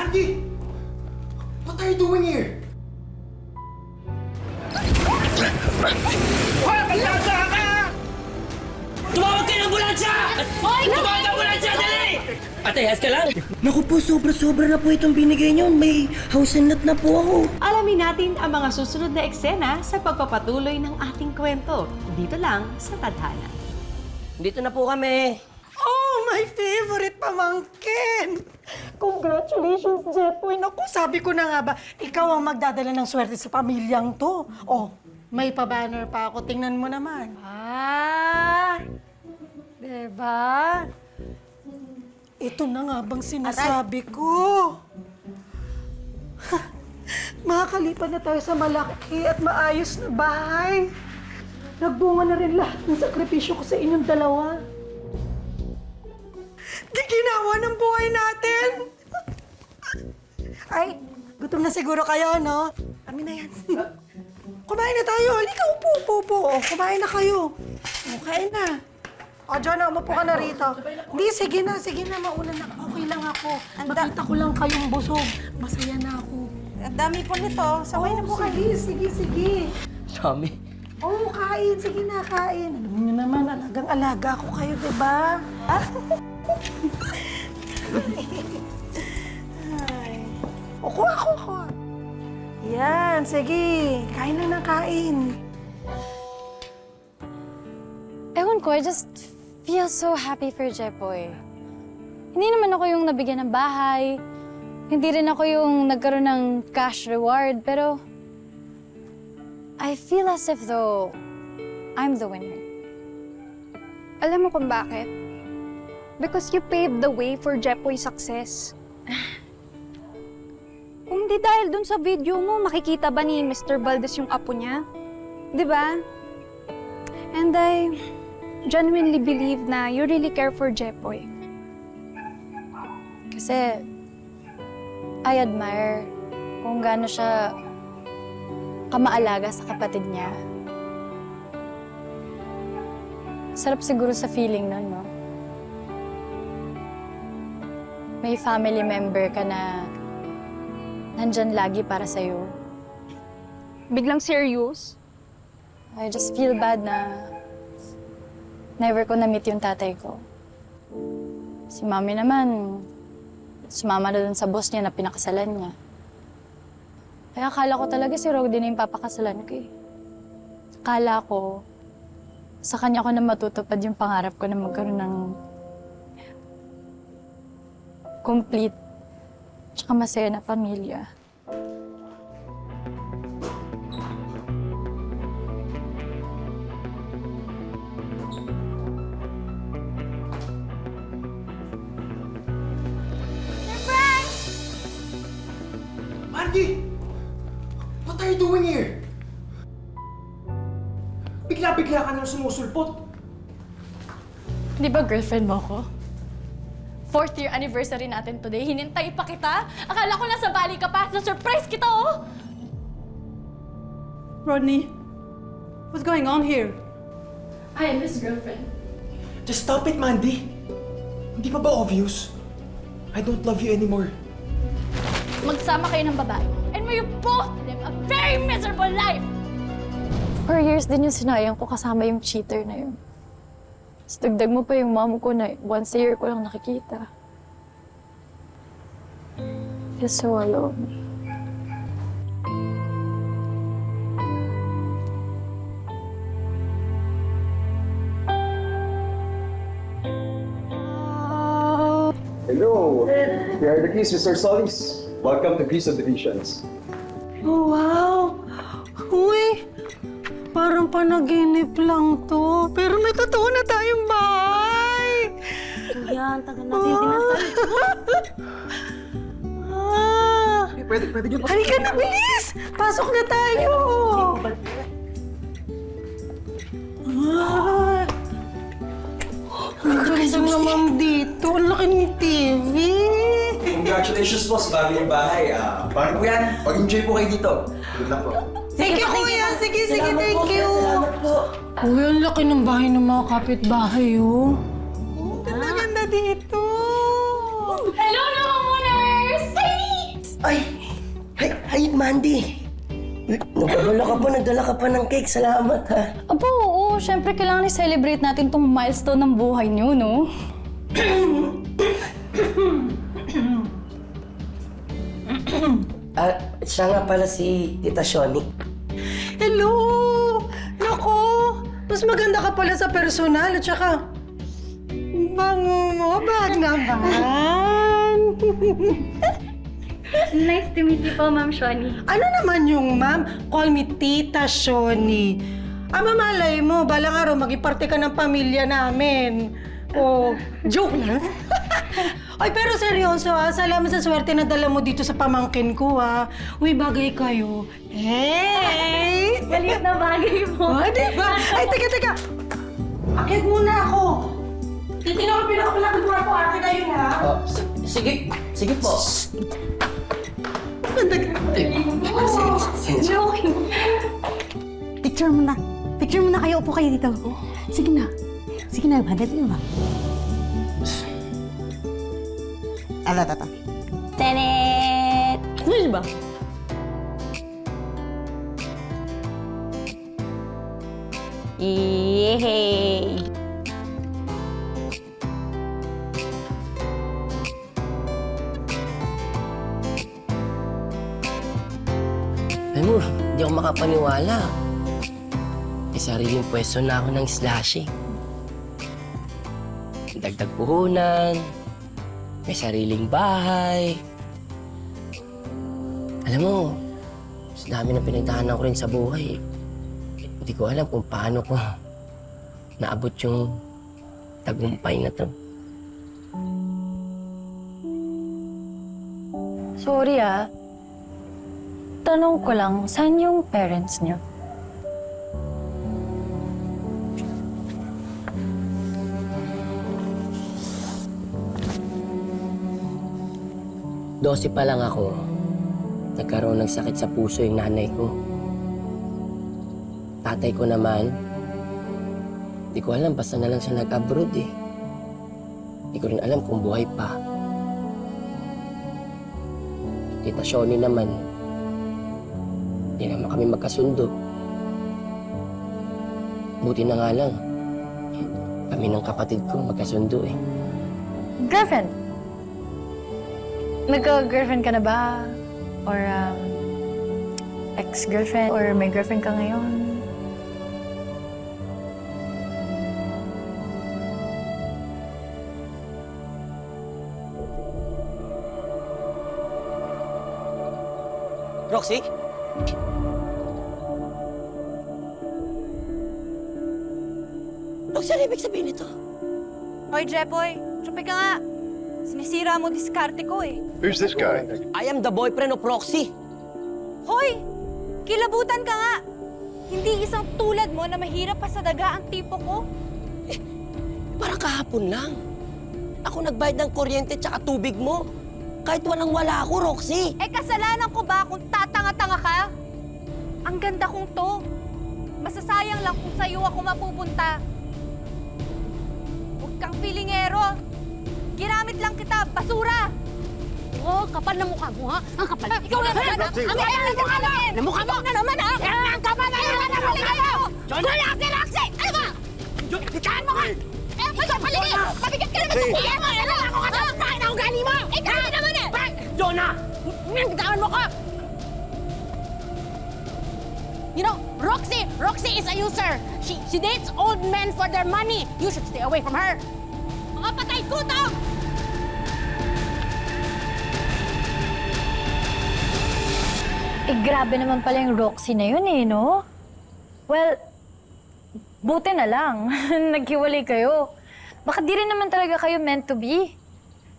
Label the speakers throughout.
Speaker 1: Mandy! What are you doing here?
Speaker 2: Malasa ka! Tumawag kayo ng ambulansya! Tumawag ng ambulansya, dali! Patehas ka lang?
Speaker 3: Naku po, sobra-sobra na po itong binigay niyo. May house and lot na po ako.
Speaker 4: Alamin natin ang mga susunod na eksena sa pagpapatuloy ng ating kwento. Dito lang sa Tadhana.
Speaker 3: Dito na po kami.
Speaker 5: Oh, my favorite pamangkin! Congratulations, Jepoy. Naku, sabi ko na nga ba, ikaw ang magdadala ng swerte sa pamilyang to. Oh, may pa-banner pa ako. Tingnan mo naman. Ah, diba? Ito na nga bang sinasabi ko? Makakalipan na tayo sa malaki at maayos na bahay. Nagbunga na rin lahat ng sakripisyo ko sa inyong dalawa. Giginawa ng buhay natin! Ay, gutom na siguro kayo, no? Kami na yan. Kumain na tayo. Halika, upo. Kumain na kayo. Kain na. O, Jonah, umupo ka na rito. Hindi, sige na. Mauna na. Okay lang ako. Makita ko lang kayong busog. Masaya na ako.
Speaker 6: Ang dami po nito. Sabay na po kayo.
Speaker 5: Sige.
Speaker 3: Dami.
Speaker 5: Oo, kain. Sige na, kain. Alam niyo naman, alagang-alaga ko kayo, di ba? O, kuha. Yan, sige. Kain na ng kain.
Speaker 7: Ewan ko, I just feel so happy for Jepoy. Hindi naman ako yung nabigyan ng bahay. Hindi rin ako yung nagkaroon ng cash reward, pero I feel as if though I'm the winner.
Speaker 6: Alam mo kung bakit? Because you paved the way for Jepoy's success. Kung di dahil dun sa video mo, makikita ba ni Mr. Valdez yung apo niya? Di ba? And I genuinely believe na you really care for Jepoy.
Speaker 7: Kasi I admire kung gaano siya kamaalaga sa kapatid niya. Sarap siguro sa feeling nun, no? May family member ka na nandyan lagi para sa'yo.
Speaker 6: Biglang serious?
Speaker 7: I just feel bad na never ko na-meet yung tatay ko. Si mami naman, sumama na dun sa boss niya na pinakasalan niya. Kaya akala ko talaga si Rody na yung papakasalan ko eh. Akala ko, sa kanya ko na matutupad yung pangarap ko na magkaroon ng complete tsaka masaya na pamilya.
Speaker 1: Mandy! What are you doing here? Bigla-bigla ka nang sumusulpot.
Speaker 7: Di ba girlfriend mo ko? 4th year anniversary natin today. Hinintay pa kita. Akala ko nasa Bali ka pa. Na-surprise kita, oh!
Speaker 8: Rodney, what's going on here?
Speaker 7: I am his girlfriend.
Speaker 1: Just stop it, Mandy. Hindi pa ba obvious? I don't love you anymore.
Speaker 7: Magsama kayo ng babae. And may you both live a very miserable life! 4 years din yung sinayang ko kasama yung cheater na yun. Tapos dagdag mo pa yung mom ko na once a year ko lang nakikita. I feel so alone.
Speaker 9: Hello! Here are the keys, Mr. Solis. Welcome to Greece Subdivisions.
Speaker 5: Oh, wow! Uy! Parang panaginip lang to. Pero may totoo na tayong bahay!
Speaker 3: Yan, tagal natin pinasal.
Speaker 9: Pwede nyo pa.
Speaker 5: Halika na, bilis! Pasok na tayo! Ang ganda naman dito. Ang laki ng TV.
Speaker 10: Congratulations po sa bagong bahay. Paano po yan? Pag-enjoy po kayo dito. Good luck po.
Speaker 5: Thank you, kuya. Sige, thank you.
Speaker 3: Salamat po.
Speaker 5: Kuya, ang laki ng bahay ng mga kapitbahay, oh. Ang ganda dito.
Speaker 7: Hello, mga Mooners! Hey!
Speaker 3: Ay, Mandy. Nagdala ka pa, nagdala ka pa ng cake. Salamat, ha.
Speaker 7: Apo, oo. Siyempre, kailangan i-celebrate natin tong milestone ng buhay niyo, no?
Speaker 3: Siya nga pala si Tita Shoni.
Speaker 5: Hello! Nako! Mas maganda ka pala sa personal at saka... Bango mo, bag naman!
Speaker 6: Nice to meet you po, Ma'am Shoni.
Speaker 5: Ano naman yung ma'am? Call me Tita Shoni. Mamalay mo, balang araw magiparte ka ng pamilya namin. Oh, joke lang. Ay, pero seryoso ha, salamat sa swerte na dala mo dito sa pamangkin ko ha. Uy, bagay kayo. Hey!
Speaker 6: Galit na bagay mo.
Speaker 5: Oh, diba? Ay, teka. Akit muna ako. Titignan ko pinakapalang ko ate kayo ha.
Speaker 3: Sige po.
Speaker 6: Joking.
Speaker 8: Picture mo na. Picture mo na kayo. Upo kayo dito. Sige na. Sige na, dali mo ba? Tata.
Speaker 6: Tenet!
Speaker 8: Smash ba?
Speaker 6: Yehey!
Speaker 3: Alam mo, hindi ako makapaniwala. May sariling pwesto na ako ng slashy. Dagdag puhunan, may sariling bahay. Alam mo, mas dami na pinagdaanan ko rin sa buhay. Hindi ko alam kung paano ko naabot yung tagumpay na to.
Speaker 7: Sorry, tanong ko lang, saan yung parents niyo?
Speaker 3: Dose pa lang ako, nagkaroon ng sakit sa puso yung nanay ko. Tatay ko naman, di ko alam, basta na lang siya nag-abroad eh. Di ko rin alam kung buhay pa. Tita Shoni naman, di naman kami magkasundo. Buti na nga lang, kami ng kapatid ko magkasundo eh.
Speaker 7: Girlfriend? Nagka-girlfriend ka na ba? Or ex-girlfriend? Or may girlfriend ka ngayon?
Speaker 3: Roxy? Roxy, ano ibig sabihin nito?
Speaker 6: Hoy, Jepoy, tsupi ka nga. Sinisira mo diskarte ko eh.
Speaker 9: Who's this guy?
Speaker 3: I am the boyfriend of Roxy.
Speaker 6: Hoy! Kilabutan ka nga! Hindi isang tulad mo na mahirap pa sa daga ang tipo ko.
Speaker 3: Parang kahapon lang. Ako nagbayad ng kuryente tsaka tubig mo. Kahit walang-wala ako, Roxy.
Speaker 6: Eh, kasalanan ko ba kung tatanga-tanga ka? Ang ganda kong to. Masasayang lang kung sa'yo ako mapupunta. Huwag kang filingero. Ginamit lang kita, basura!
Speaker 8: Oh, kapal na mukha mo, ha? Ang kapal. Ikaw na naman, ha?
Speaker 9: Roxy,
Speaker 8: Ang kapal na mukha mo! Na mukha mo na naman, ha? Ang kapal na naman ang kayo! Kuya, si Roxy! Ano ba? Ikahan mo ka! Eh, paligid! Pabigat ka naman sa kuya mo! Ano ako ka sa pangin ang ugali mo? Eh, grabe naman eh! Jonah! Bitawan mo ka! You know, Roxy is a user. She dates old men for their money. You should stay away from her. Mga patay gutom!
Speaker 7: Eh, grabe naman pala yung Roxy na yun eh, no? Well, buti na lang. Naghiwalay kayo. Baka di rin naman talaga kayo meant to be.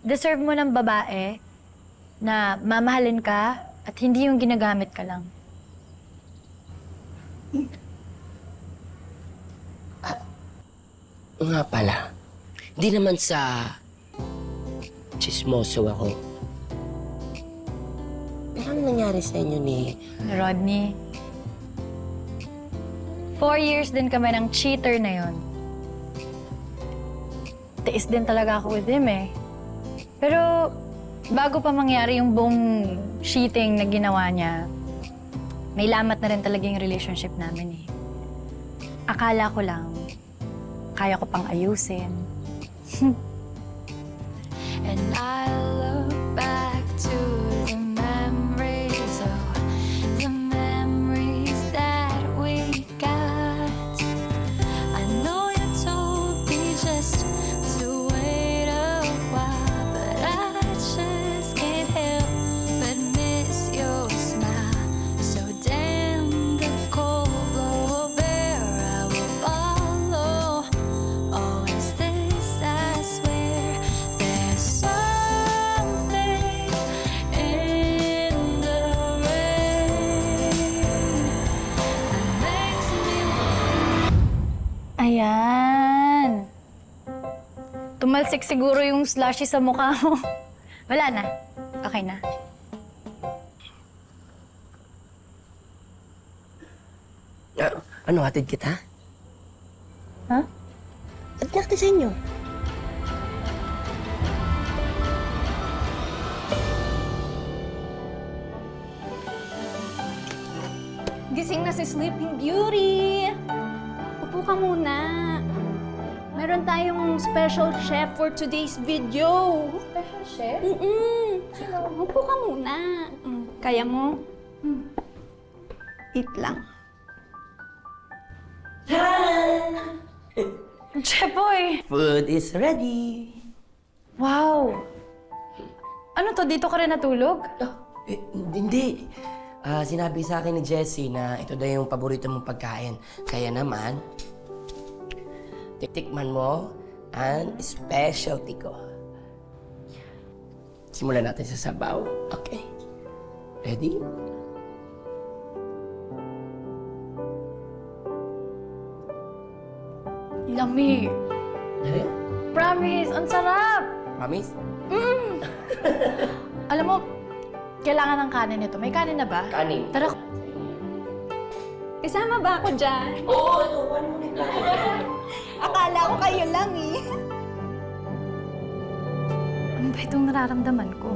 Speaker 7: Deserve mo ng babae na mamahalin ka at hindi yung ginagamit ka lang.
Speaker 3: Nga pala, hindi naman sa chismoso ako. Pero ano nangyari sa inyo ni...
Speaker 7: Rodney, 4 years din kami ng cheater na yon. Tiis din talaga ako with him eh. Pero bago pa mangyari yung buong cheating na ginawa niya, may lamat na rin talaga yung relationship namin eh. Akala ko lang, kaya ko pang ayusin.
Speaker 8: And I look back to the memories, oh, the memories that we got. I know you told me just to wait a while, but I just can't help but miss your smile. So damn the cold blow of air I will follow. Oh, is this, I swear, there's something in the rain that makes me want.
Speaker 7: Ayan. Tumalsik siguro yung slushy sa mukha mo. Wala na. Okay na.
Speaker 3: Ano, hatid kita?
Speaker 7: Ha?
Speaker 3: Hatid natin sa inyo.
Speaker 6: Gising na si Sleeping Beauty! Upo ka muna. Meron tayong special chef for today's video.
Speaker 7: Special chef?
Speaker 6: Upo ka muna. Kaya mo? Eat lang.
Speaker 7: Chepoy!
Speaker 3: Food is ready.
Speaker 7: Wow! Ano to? Dito ka rin natulog?
Speaker 3: Hindi. Sinabi sa akin ni Jessie na ito daw yung paborito mong pagkain. Kaya naman, titikman mo ang specialty ko. Simulan natin sa sabaw. Okay. Ready?
Speaker 7: Lami.
Speaker 3: Ready?
Speaker 7: Promise, ang sarap!
Speaker 3: Promise?
Speaker 7: Alam mo, kailangan ng kanin nito. May kanin na ba?
Speaker 3: Kanin.
Speaker 7: Tara.
Speaker 6: Kasama ba ako dyan?
Speaker 3: Oo, ito. Ano mo na
Speaker 6: Akala ko kayo lang eh.
Speaker 7: Ano ba itong nararamdaman ko?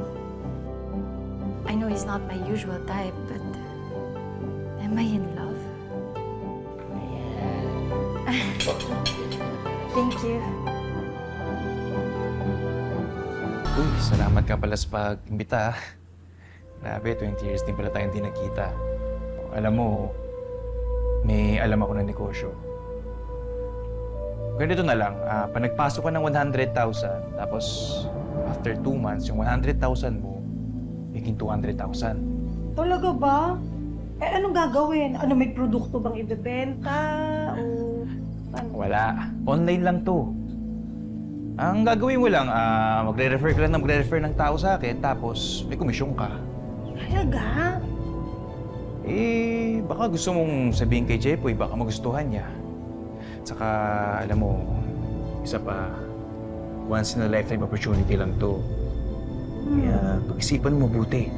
Speaker 7: I know he's not my usual type, but am I in love? Thank you.
Speaker 11: Uy, salamat ka pala sa pag-imbita. Grabe, 20 years din pala tayong hindi nagkita. Alam mo, may alam ako na negosyo. Ganito na lang, pag nagpasok ka ng 100,000, tapos after 2 months, yung 100,000 mo, maging 200,000.
Speaker 5: Talaga ba? Eh, anong gagawin? Ano, may produkto bang ibebenta? O ano?
Speaker 11: Wala. Online lang to. Ang gagawin mo lang, magre-refer ka lang na magre-refer ng tao sa akin, tapos may komisyon ka.
Speaker 5: Talaga?
Speaker 11: Eh, baka gusto mong sabihin kay Jepoy, baka magustuhan niya. Tsaka, alam mo, isa pa, once in a lifetime opportunity lang to. Kaya, pag-isipan mo mabuti.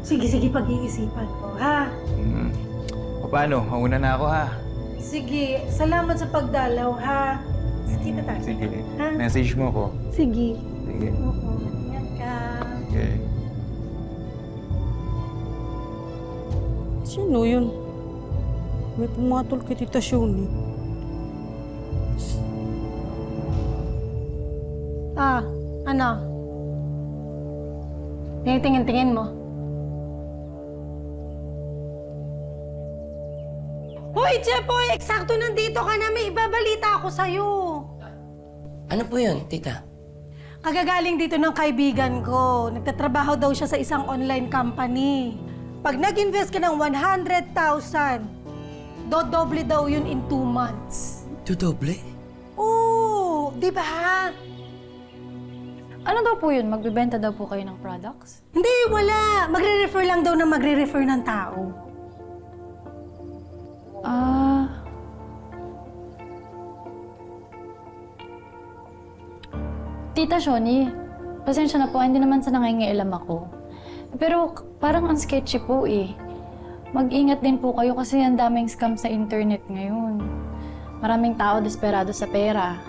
Speaker 5: Sige, pag-iisipan ko, ha?
Speaker 11: O paano? Mauna na ako, ha?
Speaker 5: Sige, salamat sa pagdalaw, ha? Sige na tayo.
Speaker 11: Sige.
Speaker 5: Ha?
Speaker 11: Message mo ko.
Speaker 5: Sige.
Speaker 11: Sige.
Speaker 5: Oo, ingat ka.
Speaker 11: Okay.
Speaker 5: Sino yun? May pumatol kay Tita Shoni. Ano? Tingin-tingin mo. Hoy, Jepoy! Eksakto nandito ka na. May ibabalita ako sa'yo.
Speaker 3: Ano po yun, tita?
Speaker 5: Kagagaling dito ng kaibigan ko. Nagtatrabaho daw siya sa isang online company. Pag nag-invest ka ng 100,000, dodoble daw yun in 2 months.
Speaker 3: Dodoble?
Speaker 5: Oo, di ba?
Speaker 7: Ano daw po yun? Magbibenta daw po kayo ng products?
Speaker 5: Hindi, wala. Magre-refer lang daw na magre-refer ng tao.
Speaker 7: Tita Shoni, pasensya na po, hindi naman sa nangingialam ako. Pero parang ang sketchy po eh. Mag-ingat din po kayo kasi ang daming scam sa internet ngayon. Maraming tao desperado sa pera.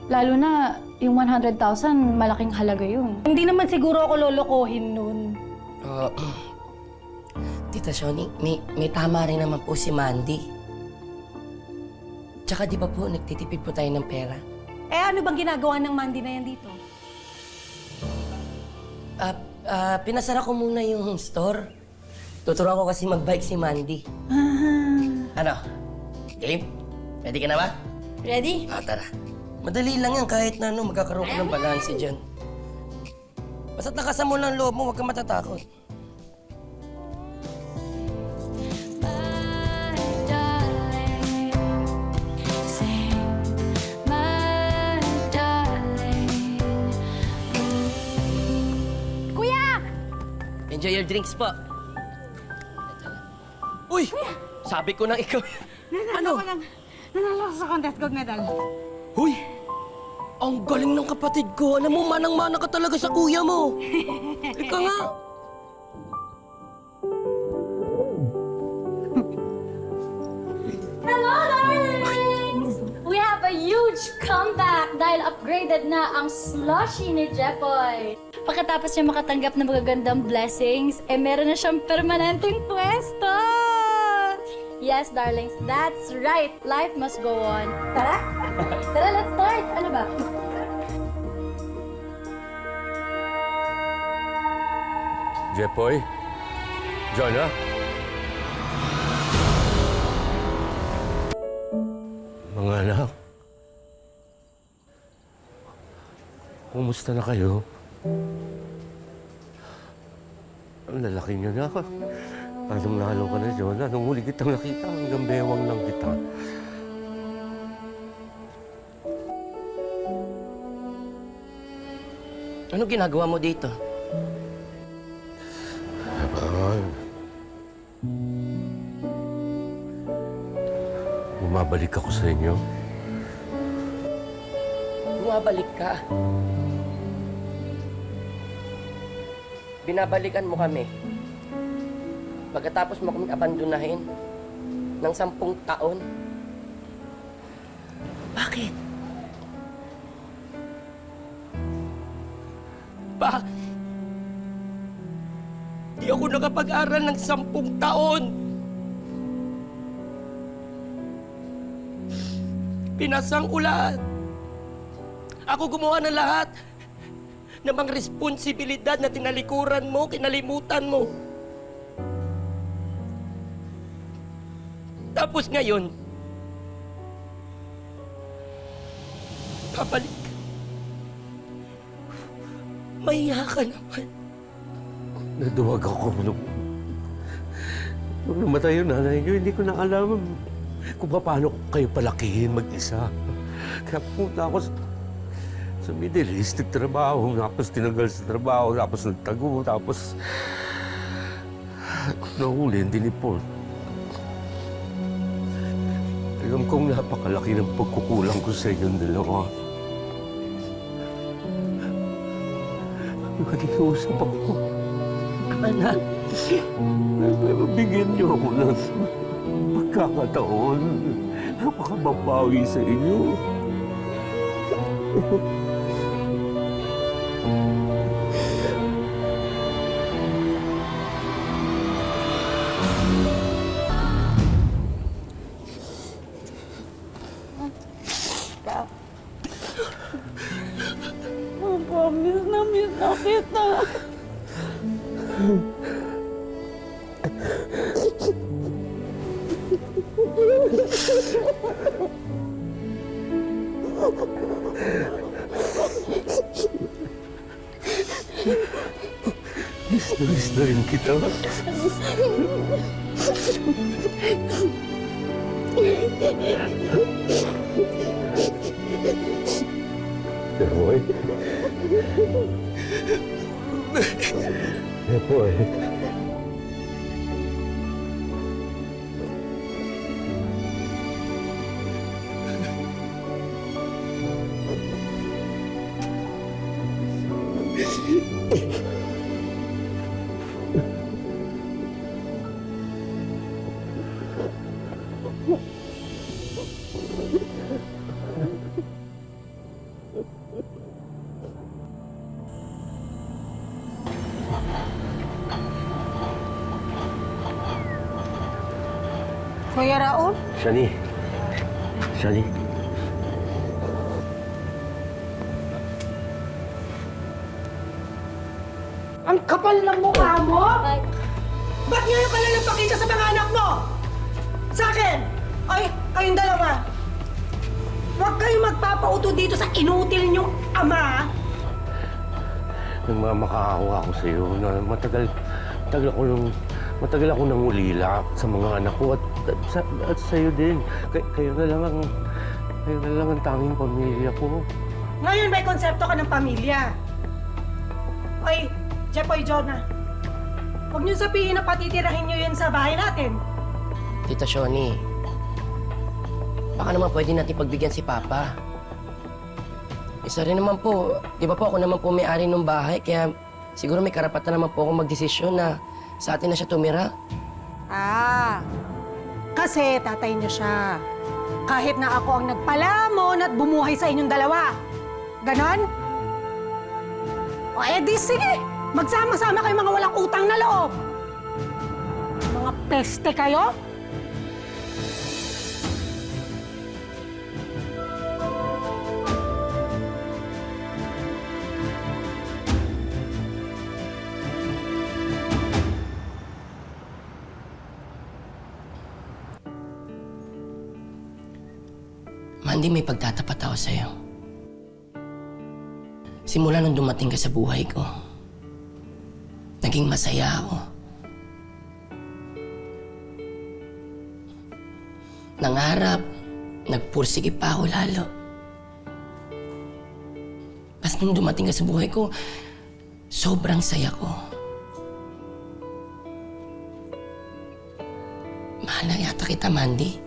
Speaker 7: Lalo na yung 100,000, malaking halaga yun.
Speaker 5: Hindi naman siguro ako lolokohin nun.
Speaker 3: Tita Shoni, may tama rin naman po si Mandy. Tsaka di ba po, nagtitipid po tayo ng pera?
Speaker 5: Eh ano bang ginagawa ng Mandy na yan dito?
Speaker 3: Pinasara ko muna yung store. Tuturuan ko kasi mag-bike si Mandy. Ano? Game? Ready ka na ba?
Speaker 7: Ready?
Speaker 3: Tara. Madali lang yan kahit na magkakaroon ka ng balanse dyan. Basta't lakasan mo lang ang loob mo, huwag kang matatakot.
Speaker 8: Kuya!
Speaker 3: Enjoy your drinks po. Uy! Sabi ko na ikaw. Ano?
Speaker 5: Nanalo sa contest gold medal.
Speaker 3: Uy! Ang galing ng kapatid ko. Alam mo, manang-mana ka talaga sa kuya mo. Ika nga.
Speaker 7: Hello, darlings! We have a huge comeback dahil upgraded na ang slushy ni Jepoy. Pagkatapos niya makatanggap ng magagandang blessings, meron na siyang permanenteng pwesto! Yes, darlings, that's right. Life must go on. Tara? Tara, let's start. Ano ba?
Speaker 12: Jepoy? Jonah? Mga anak, kumusta na kayo? Ang lalaki niyo na. Lalong-lalo ka na, Jonah. Nung huli kitang nakita, hanggang bewang lang kita.
Speaker 3: Ano ginagawa mo dito?
Speaker 12: Bumabalik ako sa inyo.
Speaker 3: Bumabalik ka. Binabalikan mo kami. Pagkatapos mo kami abandonahin ng 10 taon. Bakit? Di ako nakapag-aral ng 10 taon. Pinasang ulan. Ako gumawa ng lahat ng mga responsibilidad na tinalikuran mo, kinalimutan mo. Tapos ngayon, babalik ka. Mahiya ka naman.
Speaker 12: Naduwag ako nung namatay yung nanay niyo. Hindi ko na alam kung paano ko kayo palakihin mag-isa. Kaya pumunta ako sa Middle East, nagtrabaho, tapos tinanggal sa trabaho, tapos nagtago, tapos nahuli, diniport. Alam kong napakalaki ng pagkukulang ko sa inyong dalawa. Nakikiusap ako.
Speaker 3: Anak,
Speaker 12: bigyan niyo ako ng pagkakataon na makababawi sa inyo.
Speaker 5: Miss na kita.
Speaker 12: Miss na rin kita. Jepoy. Jepoy.
Speaker 5: Kuya Raul?
Speaker 12: Shani. Shani.
Speaker 5: Ang kapal ng mukha mo! Ba't ngayon ka lalapakita sa mga anak mo? Sa akin! Ay, kayong dalawa! Huwag kayong magpapauto dito sa inutil niyong ama, ha?
Speaker 12: Nagmamakaawa ako sa iyo na matagal ako nang ulila sa mga anak ko at sa iyo din. Kayo na lang ang tanging pamilya ko.
Speaker 5: Ngayon may konsepto ka ng pamilya. Ay, Jepoy, Jonah. Huwag niyo sabihin na patitirahin niyo yun sa bahay natin.
Speaker 3: Tita Shoni, baka naman pwede natin pagbigyan si Papa. Isa rin naman po, di ba po ako naman po may-ari ng bahay, kaya siguro may karapatan naman po akong magdesisyon na sa atin na siya tumira.
Speaker 5: Kasi tatay niyo siya. Kahit na ako ang nagpalamon at bumuhay sa inyong dalawa. Ganon? O edi sige, magsama-sama kayo mga walang utang na loob. Mga peste kayo?
Speaker 3: Mandy, may pagtatapat ako sa'yo. Simula nung dumating ka sa buhay ko, naging masaya ako. Nangarap, nagpursige pa ako lalo. Basta nung dumating ka sa buhay ko, sobrang saya ko. Mahal na yata kita, Mandy.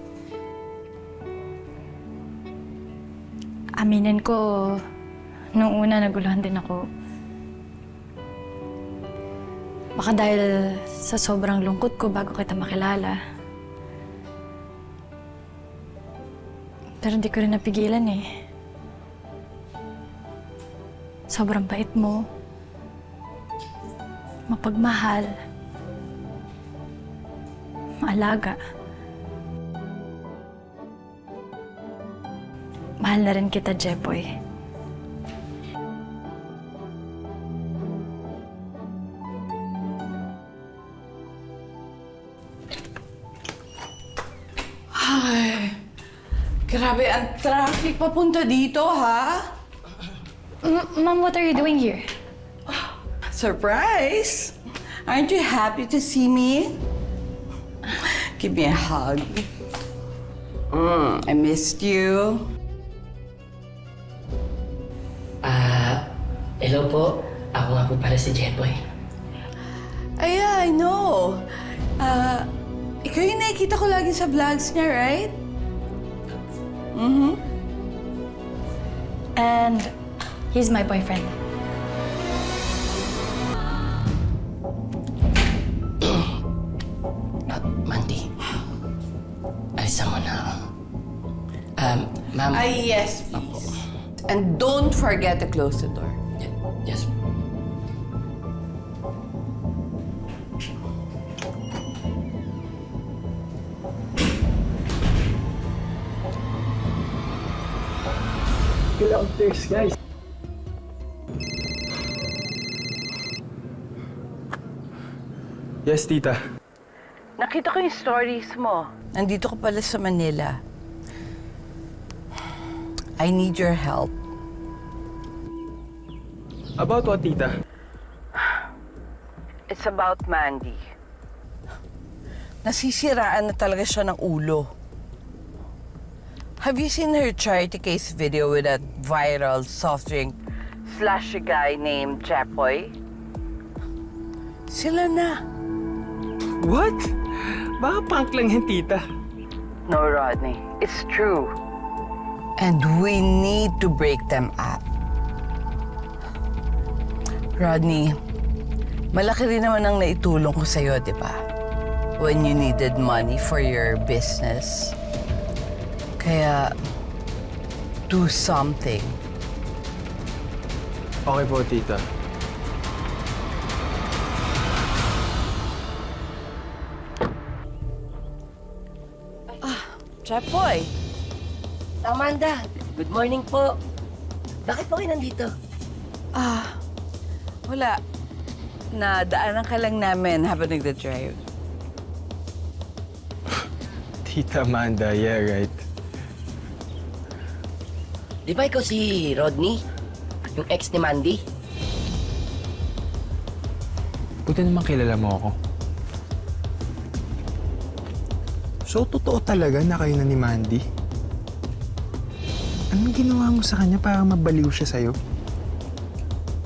Speaker 7: Aminin ko, nung una naguluhan din ako. Baka dahil sa sobrang lungkot ko bago kita makilala. Pero hindi ko rin napigilan eh. Sobrang bait mo. Mapagmahal. Maalaga. Mahal na rin kita, Jepoy.
Speaker 13: Ay, grabe ang traffic papunta dito, ha?
Speaker 7: Mom, what are you doing here?
Speaker 13: Surprise! Aren't you happy to see me? Give me a hug. I missed you.
Speaker 3: Hello po. Ako nga po pala si Jepoy.
Speaker 13: Yeah, I know. Ikaw yung nakikita ko lagi sa vlogs niya, right?
Speaker 7: And he's my boyfriend.
Speaker 3: Mandy, alisan mo na. Ma'am.
Speaker 13: Yes, please. And don't forget to close the door.
Speaker 3: Yes.
Speaker 9: Get upstairs, guys.
Speaker 1: Yes, tita.
Speaker 13: Nakita ko yung stories mo. Nandito ka pala sa Manila. I need your help.
Speaker 1: About what, tita?
Speaker 13: It's about Mandy. Nasisiraan na talaga siya ng ulo. Have you seen her charity case video with that viral soft drink slushy guy named Jepoy? Sila na.
Speaker 1: What? Baka prank lang yan, tita.
Speaker 13: No, Rodney. It's true. And we need to break them up. Rodney, malaki rin naman ang naitulong ko sa'yo, di ba? When you needed money for your business. Kaya, do something.
Speaker 1: Okay po, tita.
Speaker 13: Jepoy!
Speaker 3: Amanda, good morning po. Bakit po kayo nandito?
Speaker 13: Wala. Nadaanan ka lang namin habang nagda-drive.
Speaker 1: Tita Amanda, yeah, right.
Speaker 3: Di ba ikaw si Rodney? Yung ex ni Mandy?
Speaker 1: Buti naman kilala mo ako. So, totoo talaga na kayo na ni Mandy? Anong ginawa mo sa kanya para mabaliw siya sa'yo?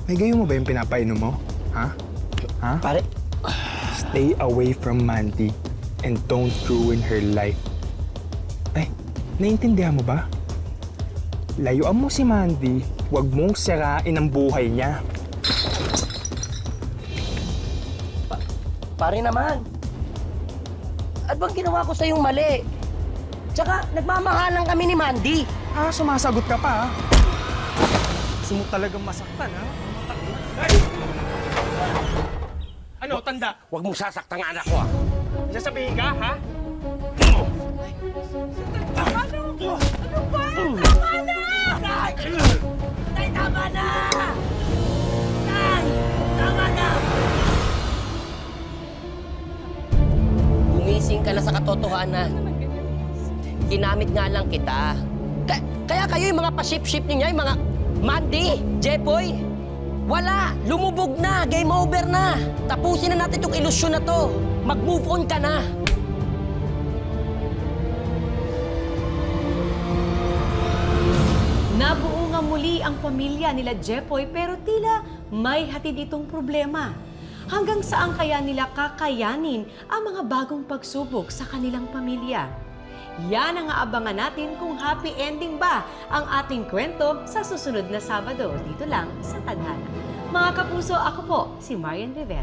Speaker 1: May gayo mo ba yung pinapainom mo? Ha? Ha?
Speaker 3: Pare,
Speaker 1: Stay away from Mandy and don't ruin her life. Ay, naiintindihan mo ba? Layuan mo si Mandy, huwag mong sirain ang buhay niya.
Speaker 3: pare naman. At bang ginawa ko sa'yong mali? Tsaka, nagmamahalan kami ni Mandy.
Speaker 1: Ah, sumasagot ka pa, ha? Gusto mo talagang masaktan, ha? Ano, tanda?
Speaker 12: Huwag mong sasaktan ang anak ko, ah.
Speaker 1: Sasabihin ka, ha?
Speaker 3: Tay, tama na! Tay, tama na! Gumising ka na sa katotohanan. Ginamit nga lang kita. Kaya kayo yung mga pa-ship-ship ninyo, yung mga Mandy, Jepoy, wala! Lumubog na! Game over na! Tapusin na natin itong ilusyon na to! Mag-move on ka na!
Speaker 4: Nabuo nga muli ang pamilya nila Jepoy pero tila may hatid itong problema. Hanggang saan kaya nila kakayanin ang mga bagong pagsubok sa kanilang pamilya? Yan ang aabangan natin kung happy ending ba ang ating kwento sa susunod na Sabado dito lang sa Tadhana. Mga kapuso, ako po si Marian Rivera.